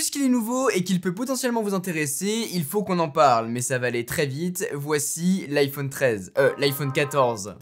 Puisqu'il est nouveau et qu'il peut potentiellement vous intéresser, il faut qu'on en parle, mais ça va aller très vite. Voici l'iPhone 14.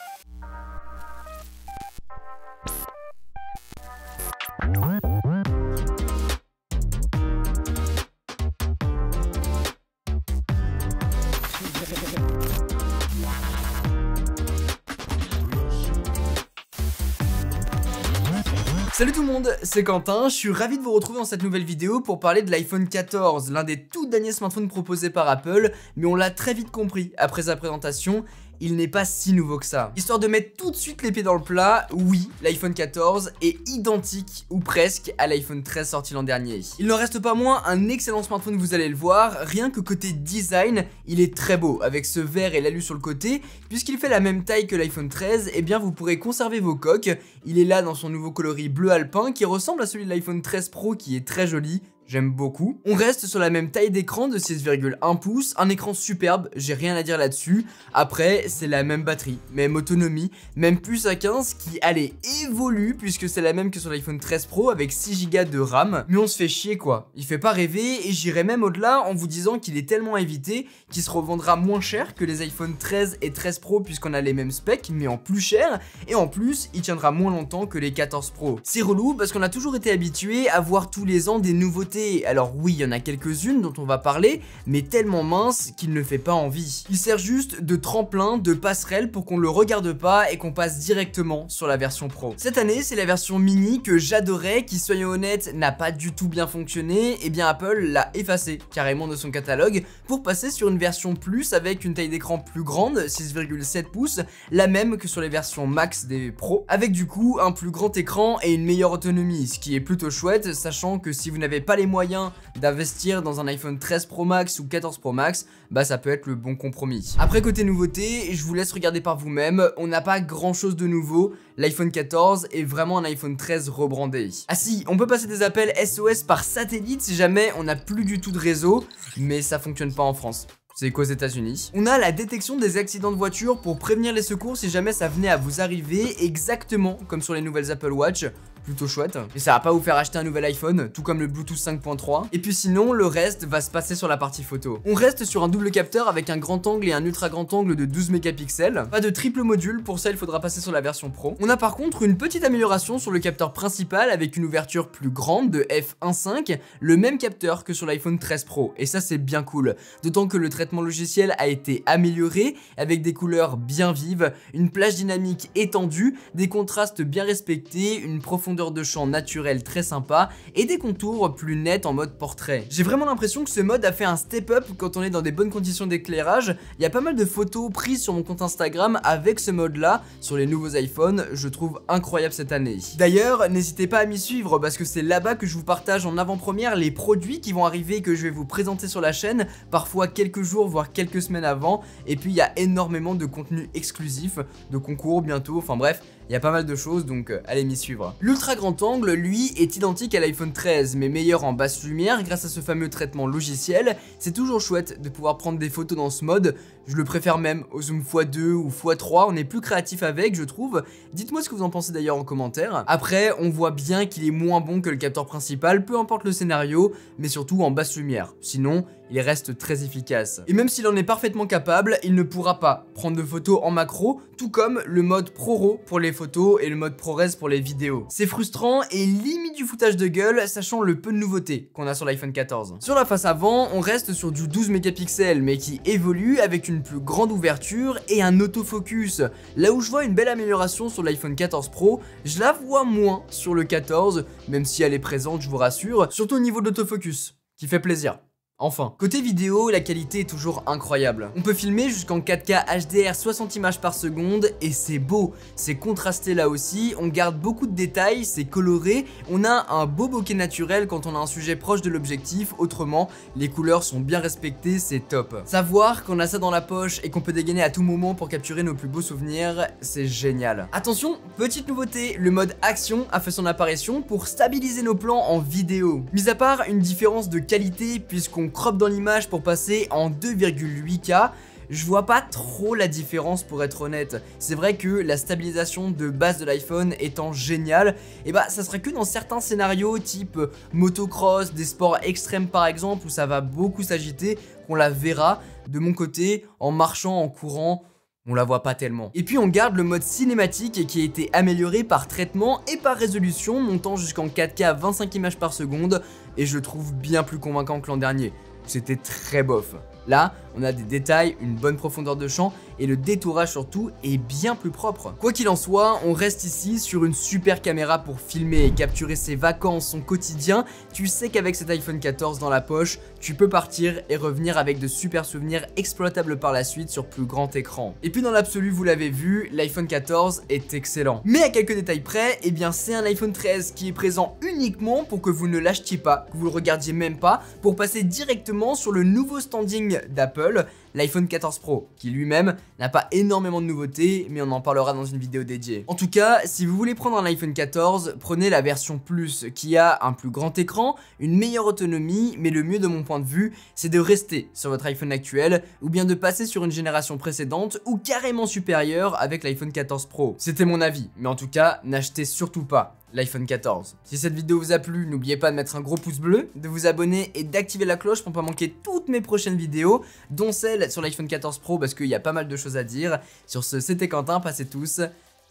Salut tout le monde, c'est Quentin, je suis ravi de vous retrouver dans cette nouvelle vidéo pour parler de l'iPhone 14, l'un des tout derniers smartphones proposés par Apple, mais on l'a très vite compris après sa présentation, il n'est pas si nouveau que ça. Histoire de mettre tout de suite les pieds dans le plat, oui, l'iPhone 14 est identique, ou presque, à l'iPhone 13 sorti l'an dernier. Il n'en reste pas moins un excellent smartphone, vous allez le voir, rien que côté design, il est très beau, avec ce vert et l'alu sur le côté, puisqu'il fait la même taille que l'iPhone 13, et bien vous pourrez conserver vos coques, il est là dans son nouveau coloris bleu alpin, qui ressemble à celui de l'iPhone 13 Pro qui est très joli. J'aime beaucoup. On reste sur la même taille d'écran de 6,1 pouces, un écran superbe, j'ai rien à dire là-dessus. Après, c'est la même batterie, même autonomie, même puce A15 qui, allez, évolue puisque c'est la même que sur l'iPhone 13 Pro avec 6 Go de RAM. Mais on se fait chier quoi, il fait pas rêver et j'irai même au-delà en vous disant qu'il est tellement évité qu'il se revendra moins cher que les iPhone 13 et 13 Pro puisqu'on a les mêmes specs mais en plus cher. Et en plus, il tiendra moins longtemps que les 14 Pro. C'est relou parce qu'on a toujours été habitué à voir tous les ans des nouveautés. Alors oui, il y en a quelques-unes dont on va parler, mais tellement mince qu'il ne fait pas envie. Il sert juste de tremplin, de passerelle pour qu'on le regarde pas et qu'on passe directement sur la version Pro. Cette année, c'est la version mini que j'adorais, qui soyons honnêtes, n'a pas du tout bien fonctionné, et bien Apple l'a effacé carrément de son catalogue pour passer sur une version Plus avec une taille d'écran plus grande, 6,7 pouces, la même que sur les versions Max des Pro, avec du coup un plus grand écran et une meilleure autonomie, ce qui est plutôt chouette, sachant que si vous n'avez pas les moyens d'investir dans un iPhone 13 Pro Max ou 14 Pro Max, bah ça peut être le bon compromis. Après côté nouveauté, je vous laisse regarder par vous-même, on n'a pas grand chose de nouveau, l'iPhone 14 est vraiment un iPhone 13 rebrandé. Ah si, on peut passer des appels SOS par satellite si jamais on n'a plus du tout de réseau, mais ça fonctionne pas en France. C'est qu'aux États-Unis. On a la détection des accidents de voiture pour prévenir les secours si jamais ça venait à vous arriver, exactement comme sur les nouvelles Apple Watch. Plutôt chouette. Et ça va pas vous faire acheter un nouvel iPhone, tout comme le Bluetooth 5.3. Et puis sinon, le reste va se passer sur la partie photo. On reste sur un double capteur avec un grand angle et un ultra grand angle de 12 mégapixels. Pas de triple module, pour ça il faudra passer sur la version Pro. On a par contre une petite amélioration sur le capteur principal avec une ouverture plus grande de f1.5, le même capteur que sur l'iPhone 13 Pro. Et ça c'est bien cool. D'autant que le traitement logiciel a été amélioré avec des couleurs bien vives, une plage dynamique étendue, des contrastes bien respectés, une profondeur de champ naturel très sympa et des contours plus nets en mode portrait. J'ai vraiment l'impression que ce mode a fait un step up quand on est dans des bonnes conditions d'éclairage. Il y a pas mal de photos prises sur mon compte Instagram avec ce mode là sur les nouveaux iPhones, je trouve incroyable cette année. D'ailleurs, n'hésitez pas à m'y suivre parce que c'est là-bas que je vous partage en avant-première les produits qui vont arriver et que je vais vous présenter sur la chaîne, parfois quelques jours voire quelques semaines avant, et puis il y a énormément de contenu exclusif, de concours bientôt, enfin bref, il y a pas mal de choses donc allez m'y suivre. L'ultra grand angle, lui, est identique à l'iPhone 13 mais meilleur en basse lumière grâce à ce fameux traitement logiciel. C'est toujours chouette de pouvoir prendre des photos dans ce mode, je le préfère même au zoom x2 ou x3, on est plus créatif avec je trouve. Dites-moi ce que vous en pensez d'ailleurs en commentaire. Après, on voit bien qu'il est moins bon que le capteur principal, peu importe le scénario, mais surtout en basse lumière. Sinon, il reste très efficace. Et même s'il en est parfaitement capable, il ne pourra pas prendre de photos en macro, tout comme le mode ProRAW pour les photos et le mode ProRes pour les vidéos. C'est frustrant et limite du foutage de gueule, sachant le peu de nouveautés qu'on a sur l'iPhone 14. Sur la face avant, on reste sur du 12 mégapixels, mais qui évolue avec une plus grande ouverture et un autofocus. Là où je vois une belle amélioration sur l'iPhone 14 Pro, je la vois moins sur le 14, même si elle est présente, je vous rassure, surtout au niveau de l'autofocus, qui fait plaisir. Enfin, côté vidéo, la qualité est toujours incroyable. On peut filmer jusqu'en 4K HDR 60 images par seconde et c'est beau, c'est contrasté là aussi, on garde beaucoup de détails, c'est coloré, on a un beau bokeh naturel quand on a un sujet proche de l'objectif, autrement, les couleurs sont bien respectées, c'est top. Savoir qu'on a ça dans la poche et qu'on peut dégainer à tout moment pour capturer nos plus beaux souvenirs, c'est génial. Attention, petite nouveauté, le mode action a fait son apparition pour stabiliser nos plans en vidéo. Mis à part une différence de qualité puisqu'on crop dans l'image pour passer en 2,8K, je vois pas trop la différence pour être honnête. C'est vrai que la stabilisation de base de l'iPhone étant géniale, et bah ça serait que dans certains scénarios type motocross, des sports extrêmes par exemple, où ça va beaucoup s'agiter, qu'on la verra. De mon côté, en marchant, en courant, on la voit pas tellement. Et puis on garde le mode cinématique qui a été amélioré par traitement et par résolution, montant jusqu'en 4K à 25 images par seconde, et je le trouve bien plus convaincant que l'an dernier. C'était très bof. Là, on a des détails, une bonne profondeur de champ et le détourage surtout est bien plus propre. Quoi qu'il en soit, on reste ici sur une super caméra pour filmer et capturer ses vacances, son quotidien. Tu sais qu'avec cet iPhone 14 dans la poche, tu peux partir et revenir avec de super souvenirs exploitables par la suite sur plus grand écran. Et puis dans l'absolu, vous l'avez vu, l'iPhone 14 est excellent. Mais à quelques détails près, eh bien c'est un iPhone 13 qui est présent uniquement pour que vous ne l'achetiez pas, que vous le regardiez même pas, pour passer directement sur le nouveau standing d'Apple, l'iPhone 14 Pro, qui lui-même n'a pas énormément de nouveautés, mais on en parlera dans une vidéo dédiée. En tout cas, si vous voulez prendre un iPhone 14, prenez la version Plus, qui a un plus grand écran, une meilleure autonomie, mais le mieux de mon point de vue, c'est de rester sur votre iPhone actuel, ou bien de passer sur une génération précédente, ou carrément supérieure avec l'iPhone 14 Pro. C'était mon avis, mais en tout cas, n'achetez surtout pas l'iPhone 14. Si cette vidéo vous a plu, n'oubliez pas de mettre un gros pouce bleu, de vous abonner et d'activer la cloche pour ne pas manquer toutes mes prochaines vidéos, dont celle sur l'iPhone 14 Pro parce qu'il y a pas mal de choses à dire. Sur ce, c'était Quentin, passez tous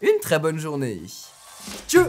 une très bonne journée. Tchou!